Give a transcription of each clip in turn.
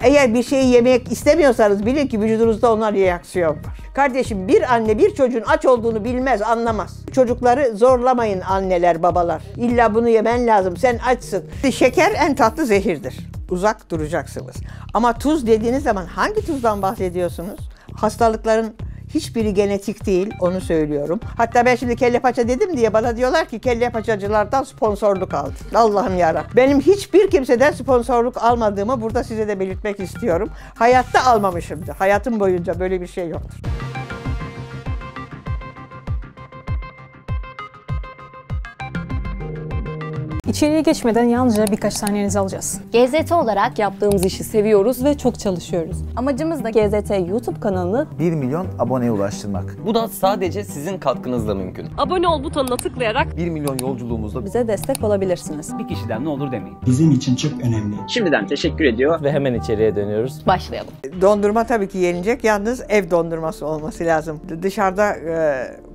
Eğer bir şeyi yemek istemiyorsanız bilin ki vücudunuzda ona reaksiyon var. Kardeşim, bir anne bir çocuğun aç olduğunu bilmez, anlamaz. Çocukları zorlamayın anneler, babalar. İlla bunu yemen lazım, sen açsın. Şeker en tatlı zehirdir. Uzak duracaksınız. Ama tuz dediğiniz zaman hangi tuzdan bahsediyorsunuz? Hastalıkların hiçbiri genetik değil, onu söylüyorum. Hatta ben şimdi kelle paça dedim diye bana diyorlar ki kelle paçacılardan sponsorluk aldı. Allah'ım yarabbim. Benim hiçbir kimseden sponsorluk almadığımı burada size de belirtmek istiyorum. Hayatta almamışımdır. Hayatım boyunca böyle bir şey yoktur. İçeriye geçmeden yalnızca birkaç saniyenizi alacağız. GZT olarak Yaptığımız işi seviyoruz ve çok çalışıyoruz. amacımız da GZT YouTube kanalını 1 milyon aboneye ulaştırmak. Bu da sadece sizin katkınızla mümkün. Abone ol butonuna tıklayarak 1 milyon yolculuğumuzda bize destek olabilirsiniz. Bir kişiden ne olur demeyin. Bizim için çok önemli. Şimdiden teşekkür ediyor. Ve hemen içeriye dönüyoruz. Başlayalım. Dondurma tabii ki yenilecek. Yalnız ev dondurması olması lazım. Dışarıda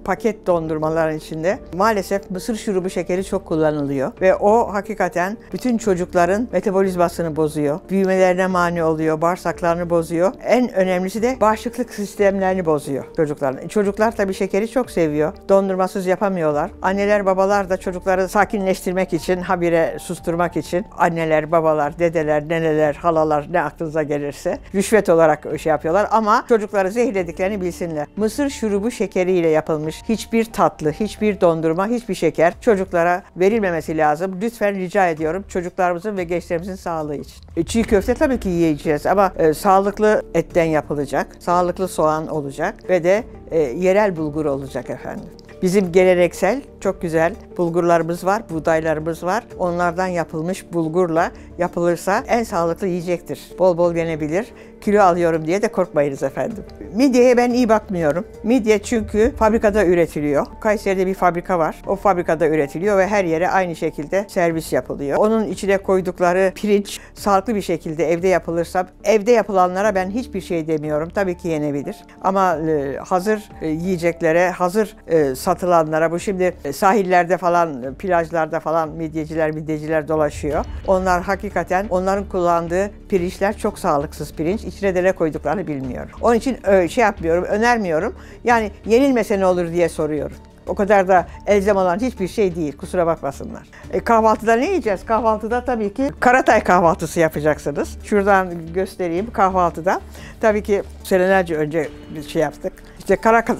paket dondurmaların içinde maalesef mısır şurubu şekeri çok kullanılıyor. Ve o hakikaten bütün çocukların metabolizmasını bozuyor. Büyümelerine mani oluyor, bağırsaklarını bozuyor. En önemlisi de bağışıklık sistemlerini bozuyor çocukların. Çocuklar tabii şekeri çok seviyor. Dondurmasız yapamıyorlar. Anneler, babalar da çocukları sakinleştirmek için, habire susturmak için anneler, babalar, dedeler, neneler, halalar ne aklınıza gelirse rüşvet olarak şey yapıyorlar ama çocukları zehirlediklerini bilsinler. Mısır şurubu şekeriyle yapılmış hiçbir tatlı, hiçbir dondurma, hiçbir şeker çocuklara verilmemesi lazım. Lütfen rica ediyorum çocuklarımızın ve gençlerimizin sağlığı için. Çiğ köfte tabii ki yiyeceğiz ama sağlıklı etten yapılacak, sağlıklı soğan olacak ve de yerel bulgur olacak efendim. Bizim geleneksel, çok güzel bulgurlarımız var, buğdaylarımız var. Onlardan yapılmış bulgurla yapılırsa en sağlıklı yiyecektir. Bol bol yenebilir. Kilo alıyorum diye de korkmayınız efendim. Midyeye ben iyi bakmıyorum. Midye çünkü fabrikada üretiliyor. Kayseri'de bir fabrika var. O fabrikada üretiliyor ve her yere aynı şekilde servis yapılıyor. Onun içine koydukları pirinç sağlıklı bir şekilde evde yapılırsa, evde yapılanlara ben hiçbir şey demiyorum. Tabii ki yenebilir. Ama hazır yiyeceklere, hazır satılanlara, bu şimdi sahillerde falan, plajlarda falan midyeciler dolaşıyor. Onlar hakikaten, onların kullandığı pirinçler çok sağlıksız pirinç. İçine de ne koyduklarını bilmiyorum. Onun için şey yapmıyorum, önermiyorum. Yani yenilmese ne olur diye soruyorum. O kadar da elzem olan hiçbir şey değil, kusura bakmasınlar. Kahvaltıda ne yiyeceğiz? Kahvaltıda tabii ki Karatay kahvaltısı yapacaksınız. Şuradan göstereyim kahvaltıda. Tabii ki senelerce önce bir şey yaptık. İşte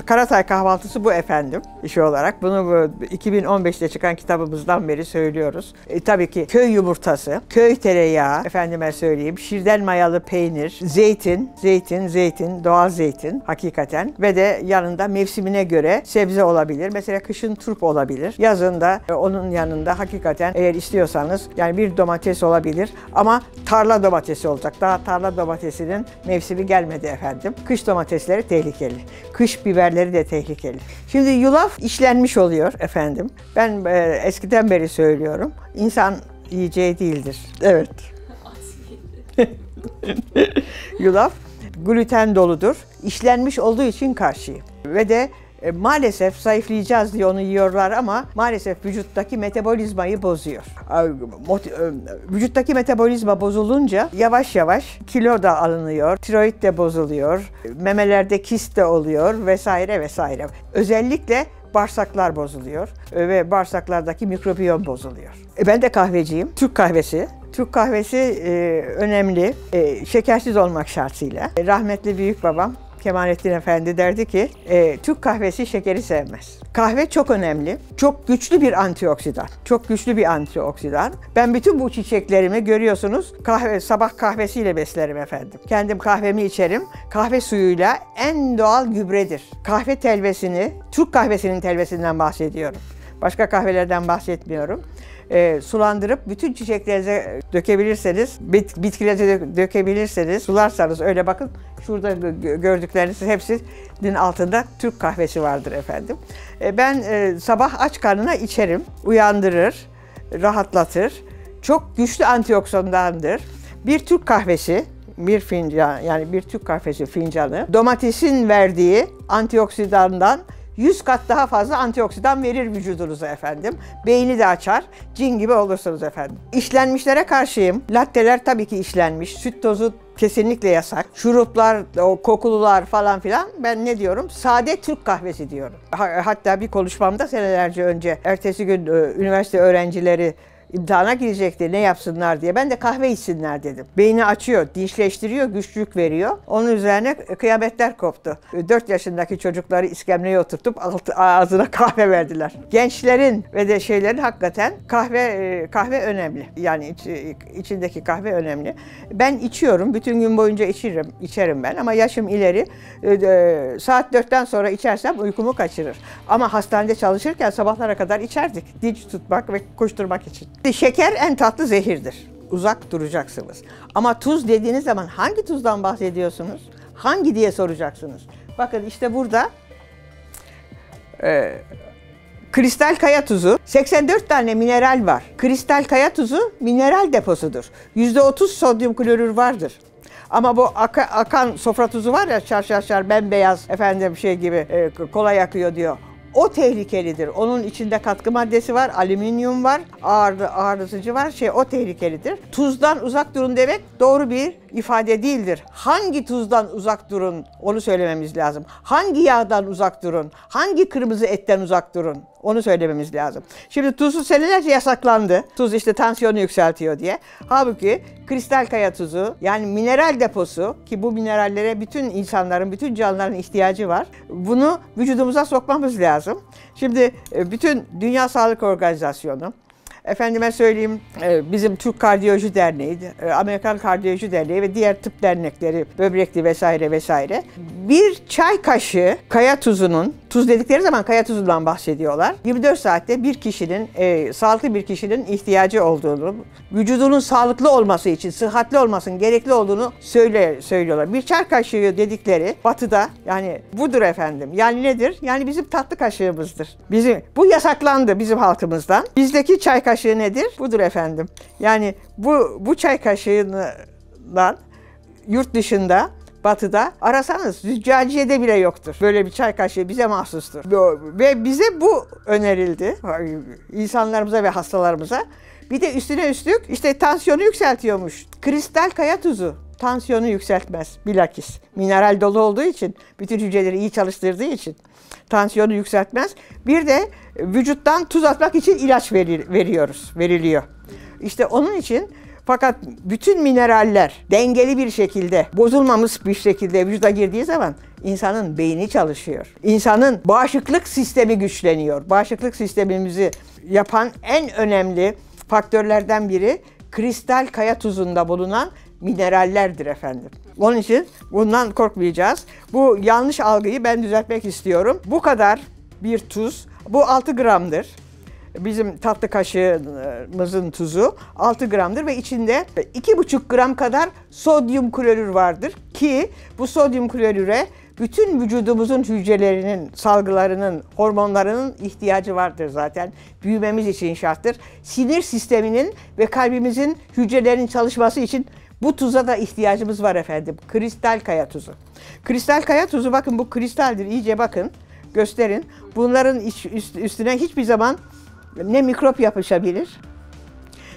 Karatay kahvaltısı bu efendim, işi olarak. Bunu 2015'te çıkan kitabımızdan beri söylüyoruz. Tabii ki köy yumurtası, köy tereyağı, efendime söyleyeyim, şirden mayalı peynir, zeytin, doğal zeytin hakikaten ve de yanında mevsimine göre sebze olabilir. Mesela kışın turp olabilir. Yazın da onun yanında hakikaten eğer istiyorsanız yani bir domates olabilir ama tarla domatesi olacak. Daha tarla domatesinin mevsimi gelmedi efendim. Kış domatesleri tehlikeli. Kış biberleri de tehlikeli. Şimdi yulaf işlenmiş oluyor efendim. Ben eskiden beri söylüyorum. İnsan yiyeceği değildir. Evet. Yulaf gluten doludur. İşlenmiş olduğu için karşıyım. Ve de maalesef zayıflayacağız diye onu yiyorlar ama maalesef vücuttaki metabolizmayı bozuyor. Vücuttaki metabolizma bozulunca yavaş yavaş kilo da alınıyor, tiroid de bozuluyor, memelerde kist de oluyor vesaire vesaire. Özellikle bağırsaklar bozuluyor ve bağırsaklardaki mikrobiyom bozuluyor. Ben de kahveciyim, Türk kahvesi. Türk kahvesi önemli, şekersiz olmak şartıyla. Rahmetli büyük babam Kemalettin Efendi derdi ki, Türk kahvesi şekeri sevmez. Kahve çok önemli, çok güçlü bir antioksidan. Çok güçlü bir antioksidan. Ben bütün bu çiçeklerimi görüyorsunuz, sabah kahvesiyle beslerim efendim. Kendim kahvemi içerim, kahve suyuyla en doğal gübredir. Kahve telvesini, Türk kahvesinin telvesinden bahsediyorum. Başka kahvelerden bahsetmiyorum. Sulandırıp bütün çiçeklerinize dökebilirseniz, bitkilerinize dökebilirseniz, sularsanız öyle bakın, şurada gördükleriniz hepsinin altında Türk kahvesi vardır efendim. Ben sabah aç karnına içerim, uyandırır, rahatlatır. Çok güçlü antioksidandır. Bir Türk kahvesi, bir fincan, yani bir Türk kahvesi fincanı, domatesin verdiği antioksidandan 100 kat daha fazla antioksidan verir vücudunuza efendim. Beyni de açar, cin gibi olursunuz efendim. İşlenmişlere karşıyım. Latteler tabii ki işlenmiş. Süt tozu kesinlikle yasak. Şuruplar, o kokulular falan filan. Ben ne diyorum? Sade Türk kahvesi diyorum. Hatta bir konuşmamda senelerce önce ertesi gün üniversite öğrencileri imtihana girecekti, ne yapsınlar diye. Ben de kahve içsinler dedim. Beyni açıyor, dinçleştiriyor, güçlük veriyor. Onun üzerine kıyametler koptu. 4 yaşındaki çocukları iskemleye oturtup ağzına kahve verdiler. Gençlerin ve de şeylerin hakikaten kahve önemli. Yani içindeki kahve önemli. Ben içiyorum, bütün gün boyunca içerim ben ama yaşım ileri. Saat 4'ten sonra içersem uykumu kaçırır. Ama hastanede çalışırken sabahlara kadar içerdik. Dinç tutmak ve koşturmak için. Şeker en tatlı zehirdir. Uzak duracaksınız. Ama tuz dediğiniz zaman hangi tuzdan bahsediyorsunuz? Hangi diye soracaksınız. Bakın işte burada kristal kaya tuzu, 84 tane mineral var. Kristal kaya tuzu mineral deposudur. %30 sodyum klorür vardır. Ama bu akan sofra tuzu var ya, şar bembeyaz efendim şey gibi kolay akıyor diyor. O tehlikelidir. Onun içinde katkı maddesi var, alüminyum var, ağrıtıcı var. O tehlikelidir. Tuzdan uzak durun demek doğru bir ifade değildir. Hangi tuzdan uzak durun onu söylememiz lazım. Hangi yağdan uzak durun, hangi kırmızı etten uzak durun onu söylememiz lazım. Şimdi tuzlu senelerce yasaklandı. Tuz işte tansiyonu yükseltiyor diye. Halbuki kristal kaya tuzu yani mineral deposu ki bu minerallere bütün insanların, bütün canlıların ihtiyacı var. Bunu vücudumuza sokmamız lazım. Şimdi bütün Dünya Sağlık Organizasyonu, efendime söyleyeyim bizim Türk Kardiyoloji Derneği, Amerikan Kardiyoloji Derneği ve diğer tıp dernekleri, böbrekli vesaire vesaire. Bir çay kaşığı kaya tuzunun, tuz dedikleri zaman kaya tuzundan bahsediyorlar. 24 saatte bir kişinin, sağlıklı bir kişinin ihtiyacı olduğunu, vücudunun sağlıklı olması için, sıhhatli olmasının gerekli olduğunu söylüyorlar. Bir çay kaşığı dedikleri batıda yani budur efendim. Yani nedir? Yani bizim tatlı kaşığımızdır. Bu yasaklandı bizim halkımızdan. Bizdeki çay kaşığı nedir? Budur efendim. Yani bu çay kaşığından yurt dışında, batıda arasanız züccaciyede bile yoktur. Böyle bir çay kaşığı bize mahsustur. Ve bize bu önerildi insanlarımıza ve hastalarımıza. Bir de üstüne üstlük işte tansiyonu yükseltiyormuş. Kristal kaya tuzu tansiyonu yükseltmez bilakis. Mineral dolu olduğu için, bütün hücreleri iyi çalıştırdığı için tansiyonu yükseltmez. Bir de vücuttan tuz atmak için ilaç veriliyor. İşte onun için fakat bütün mineraller dengeli bir şekilde, bozulmamış bir şekilde vücuda girdiği zaman insanın beyni çalışıyor. İnsanın bağışıklık sistemi güçleniyor. Bağışıklık sistemimizi yapan en önemli faktörlerden biri kristal kaya tuzunda bulunan minerallerdir efendim. Onun için bundan korkmayacağız. Bu yanlış algıyı ben düzeltmek istiyorum. Bu kadar bir tuz, bu 6 gramdır. Bizim tatlı kaşığımızın tuzu 6 gramdır ve içinde 2,5 gram kadar sodyum klorür vardır ki bu sodyum klorüre bütün vücudumuzun hücrelerinin, salgılarının, hormonlarının ihtiyacı vardır zaten. Büyümemiz için şarttır. Sinir sisteminin ve kalbimizin hücrelerinin çalışması için bu tuza da ihtiyacımız var efendim. Kristal kaya tuzu. Kristal kaya tuzu bakın bu kristaldir. İyice bakın, gösterin. Bunların üstüne hiçbir zaman ne mikrop yapışabilir,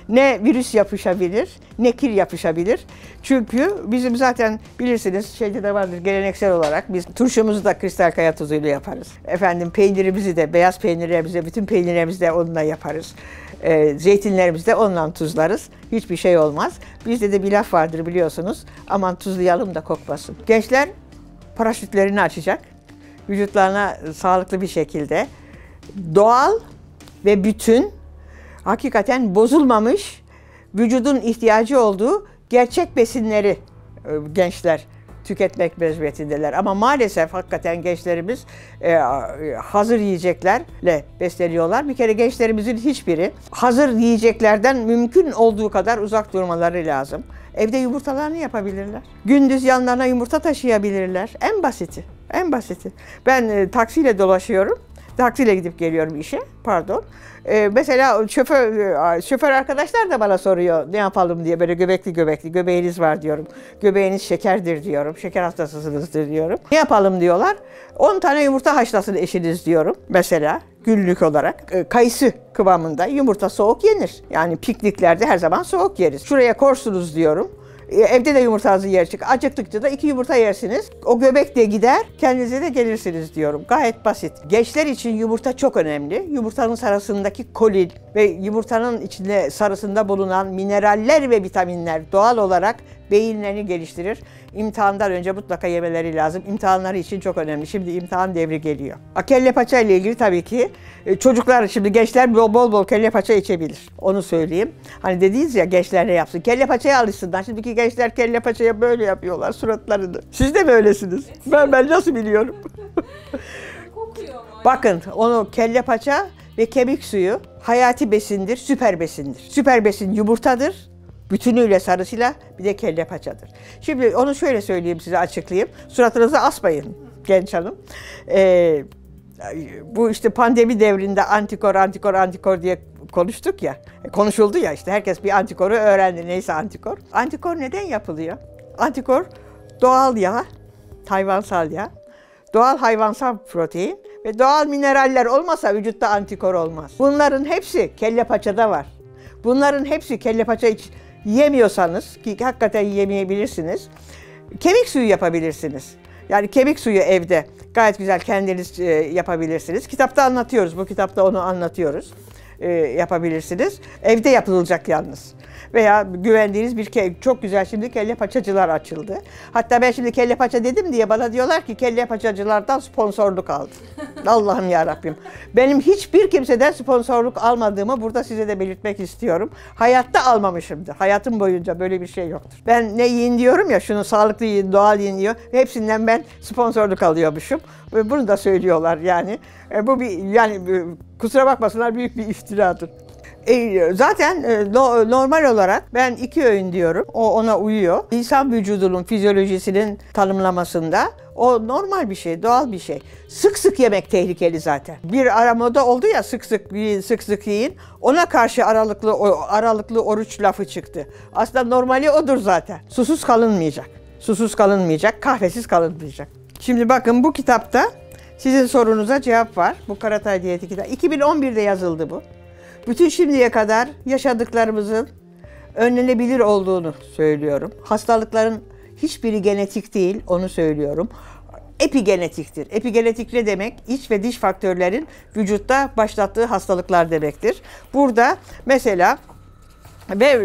ne virüs yapışabilir, ne kir yapışabilir. Çünkü bizim zaten bilirsiniz şeyde de vardır geleneksel olarak biz turşumuzu da kristal kaya tuzuyla yaparız. Efendim peynirimizi de, beyaz peynirlerimizi de, bütün peynirlerimizi de onunla yaparız. Zeytinlerimizi de onunla tuzlarız. Hiçbir şey olmaz. Bizde de bir laf vardır biliyorsunuz. Aman tuzlayalım da kokmasın. Gençler paraşütlerini açacak. Vücutlarına sağlıklı bir şekilde doğal ve bütün, hakikaten bozulmamış, vücudun ihtiyacı olduğu gerçek besinleri gençler tüketmek mecburiyetindeler. Ama maalesef hakikaten gençlerimiz hazır yiyeceklerle besleniyorlar. Bir kere gençlerimizin hiçbiri hazır yiyeceklerden mümkün olduğu kadar uzak durmaları lazım. Evde yumurtalarını yapabilirler. Gündüz yanlarına yumurta taşıyabilirler. En basiti, en basiti. Ben taksiyle dolaşıyorum. Taksiyle gidip geliyorum işe, pardon. Mesela şoför arkadaşlar da bana soruyor ne yapalım diye, böyle göbekli göbeğiniz var diyorum. Göbeğiniz şekerdir diyorum, şeker hastasısınızdır diyorum. Ne yapalım diyorlar. 10 tane yumurta haşlasın eşiniz diyorum mesela günlük olarak. Kayısı kıvamında yumurta soğuk yenir. Yani pikniklerde her zaman soğuk yeriz. Şuraya korsunuz diyorum. Evde de yumurtanızı yer çık. Acıktıkça da 2 yumurta yersiniz. O göbek de gider, kendinize de gelirsiniz diyorum. Gayet basit. Gençler için yumurta çok önemli. Yumurtanın sarısındaki kolin ve yumurtanın içinde sarısında bulunan mineraller ve vitaminler doğal olarak beyinlerini geliştirir. İmtihandan önce mutlaka yemeleri lazım. İmtihanları için çok önemli. Şimdi imtihan devri geliyor. Kelle paça ile ilgili tabii ki çocuklar, şimdi gençler bol bol kelle paça içebilir. Onu söyleyeyim. Hani dediniz ya, gençler ne yapsın? Kelle paçaya alışsınlar. Şimdiki gençler kelle paçaya böyle yapıyorlar suratlarını. Siz de mi öylesiniz? Ben nasıl biliyorum? Bakın, onu kelle paça ve kemik suyu hayati besindir, süper besindir. Süper besin yumurtadır. Bütünüyle sarısıyla, bir de kelle paçadır. Şimdi onu şöyle söyleyeyim, size açıklayayım. Suratınıza asmayın genç hanım. Bu işte pandemi devrinde antikor diye konuştuk ya. Konuşuldu ya, işte herkes bir antikoru öğrendi. Neyse antikor. Antikor neden yapılıyor? Antikor doğal yağ, hayvansal yağ, doğal hayvansal protein ve doğal mineraller olmasa vücutta antikor olmaz. Bunların hepsi kelle paçada var. Bunların hepsi kelle paça yemiyorsanız, ki hakikaten yemeyebilirsiniz, kemik suyu yapabilirsiniz. Yani kemik suyu evde gayet güzel kendiniz yapabilirsiniz. Kitapta anlatıyoruz, bu kitapta onu anlatıyoruz. Yapabilirsiniz. Evde yapılacak yalnız. Veya güvendiğiniz çok güzel şimdi kelle paçacılar açıldı. Hatta ben şimdi kelle paça dedim diye bana diyorlar ki kelle paçacılardan sponsorluk aldı. Allah'ım yarabbim. Benim hiçbir kimseden sponsorluk almadığımı burada size de belirtmek istiyorum. Hayatta almamışımdır. Hayatım boyunca böyle bir şey yoktur. Ben ne yiyin diyorum ya, şunu sağlıklı yiyin, doğal yiyin diyor. Hepsinden ben sponsorluk alıyormuşum. Ve bunu da söylüyorlar yani. Bu bir, yani kusura bakmasınlar, büyük bir iftiradır. Zaten normal olarak ben 2 öğün diyorum. O ona uyuyor. İnsan vücudunun fizyolojisinin tanımlamasında o normal bir şey, doğal bir şey. Sık sık yemek tehlikeli zaten. Bir ara moda oldu ya, sık sık yiyin, sık sık yiyin. Ona karşı aralıklı oruç lafı çıktı. Aslında normali odur zaten. Susuz kalınmayacak. Susuz kalınmayacak, kahvesiz kalınmayacak. Şimdi bakın, bu kitapta sizin sorunuza cevap var. Bu Karatay Diyeti kitabı. 2011'de yazıldı bu. Bütün şimdiye kadar yaşadıklarımızın önlenebilir olduğunu söylüyorum. Hastalıkların hiçbiri genetik değil, onu söylüyorum. Epigenetiktir. Epigenetik ne demek? İç ve dış faktörlerin vücutta başlattığı hastalıklar demektir. Burada mesela ve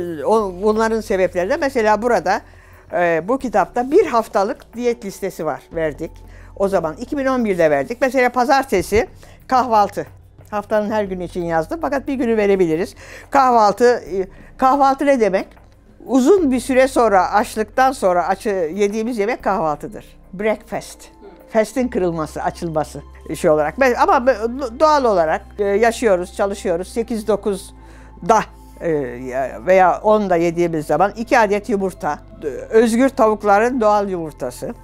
bunların sebepleri de mesela burada bu kitapta 1 haftalık diyet listesi var, verdik. O zaman 2011'de verdik. Mesela pazartesi kahvaltı. Haftanın her günü için yazdım fakat bir günü verebiliriz. Kahvaltı ne demek? Uzun bir süre sonra, açlıktan sonra yediğimiz yemek kahvaltıdır. Breakfast. Fast'in kırılması, açılması şey olarak. Ama doğal olarak yaşıyoruz, çalışıyoruz. 8-9'da veya 10'da yediğimiz zaman 2 adet yumurta, özgür tavukların doğal yumurtası,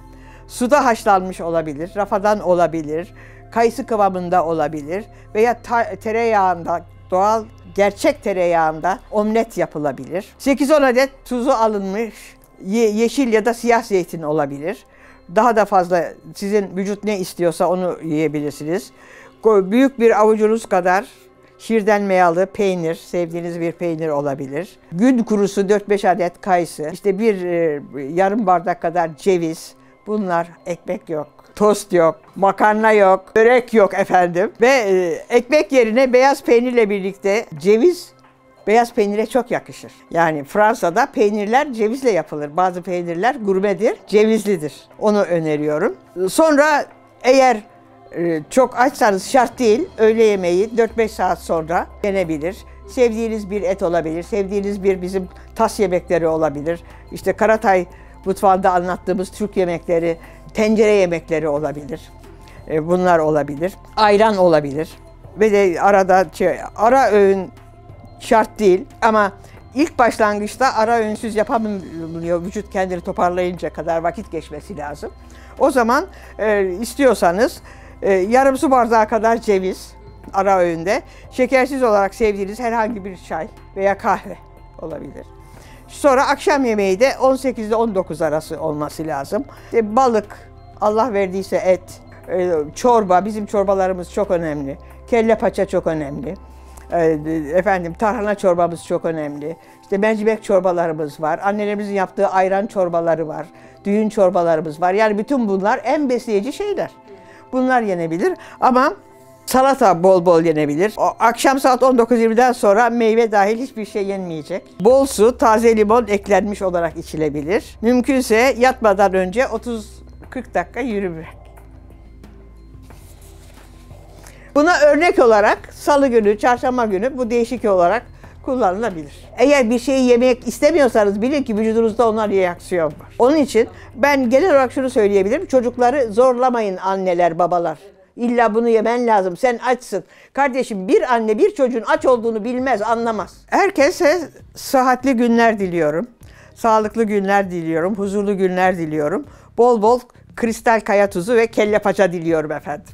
suda haşlanmış olabilir, rafadan olabilir, kayısı kıvamında olabilir veya tereyağında, doğal gerçek tereyağında omlet yapılabilir. 8-10 adet tuzu alınmış yeşil ya da siyah zeytin olabilir. Daha da fazla sizin vücut ne istiyorsa onu yiyebilirsiniz. Büyük bir avucunuz kadar şirden mayalı peynir, sevdiğiniz bir peynir olabilir. Gün kurusu 4-5 adet kayısı, işte bir yarım bardak kadar ceviz. Bunlar, ekmek yok, tost yok, makarna yok, börek yok efendim. Ve ekmek yerine beyaz peynirle birlikte ceviz, beyaz peynire çok yakışır. Yani Fransa'da peynirler cevizle yapılır. Bazı peynirler gurmedir, cevizlidir. Onu öneriyorum. Sonra eğer çok açsanız, şart değil, öğle yemeği 4-5 saat sonra yenebilir. Sevdiğiniz bir et olabilir, sevdiğiniz bir bizim tas yemekleri olabilir. İşte Karatay mutfağında anlattığımız Türk yemekleri, tencere yemekleri olabilir. Bunlar olabilir. Ayran olabilir. Ve de arada ara öğün şart değil ama ilk başlangıçta ara öğünsüz yapamıyor. Vücut kendini toparlayınca kadar vakit geçmesi lazım. O zaman istiyorsanız yarım su bardağı kadar ceviz ara öğünde, şekersiz olarak sevdiğiniz herhangi bir çay veya kahve olabilir. Sonra akşam yemeği de 18 ile 19 arası olması lazım. Balık, Allah verdiyse et, çorba, bizim çorbalarımız çok önemli. Kelle paça çok önemli. Efendim tarhana çorbamız çok önemli. İşte mercimek çorbalarımız var. Annelerimizin yaptığı ayran çorbaları var. Düğün çorbalarımız var. Yani bütün bunlar en besleyici şeyler. Bunlar yenebilir ama salata bol bol yenebilir. Akşam saat 19.20'den sonra meyve dahil hiçbir şey yenmeyecek. Bol su, taze limon eklenmiş olarak içilebilir. Mümkünse yatmadan önce 30-40 dakika yürümek. Buna örnek olarak salı günü, çarşamba günü bu değişik olarak kullanılabilir. Eğer bir şeyi yemek istemiyorsanız bilin ki vücudunuzda ona reaksiyon var. Onun için ben genel olarak şunu söyleyebilirim. Çocukları zorlamayın anneler, babalar. İlla bunu yemen lazım, sen açsın. Kardeşim bir anne bir çocuğun aç olduğunu bilmez, anlamaz. Herkese sıhhatli günler diliyorum. Sağlıklı günler diliyorum, huzurlu günler diliyorum. Bol bol kristal kaya tuzu ve kelle paça diliyorum efendim.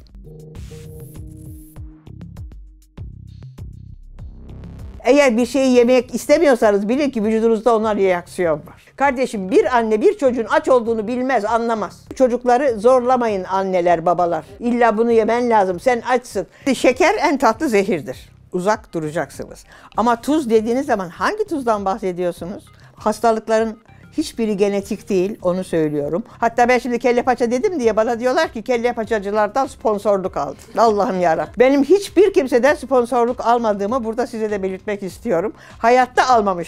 Eğer bir şeyi yemek istemiyorsanız bilin ki vücudunuzda ona reaksiyon var. Kardeşim bir anne bir çocuğun aç olduğunu bilmez, anlamaz. Çocukları zorlamayın anneler, babalar. İlla bunu yemen lazım, sen açsın. Şeker en tatlı zehirdir. Uzak duracaksınız. Ama tuz dediğiniz zaman hangi tuzdan bahsediyorsunuz? Hastalıkların hiçbiri genetik değil, onu söylüyorum. Hatta ben şimdi kelle paça dedim diye bana diyorlar ki kelle paçacılardan sponsorluk aldım. Allah'ım yarabbim. Benim hiçbir kimseden sponsorluk almadığımı burada size de belirtmek istiyorum. Hayatta almamışım.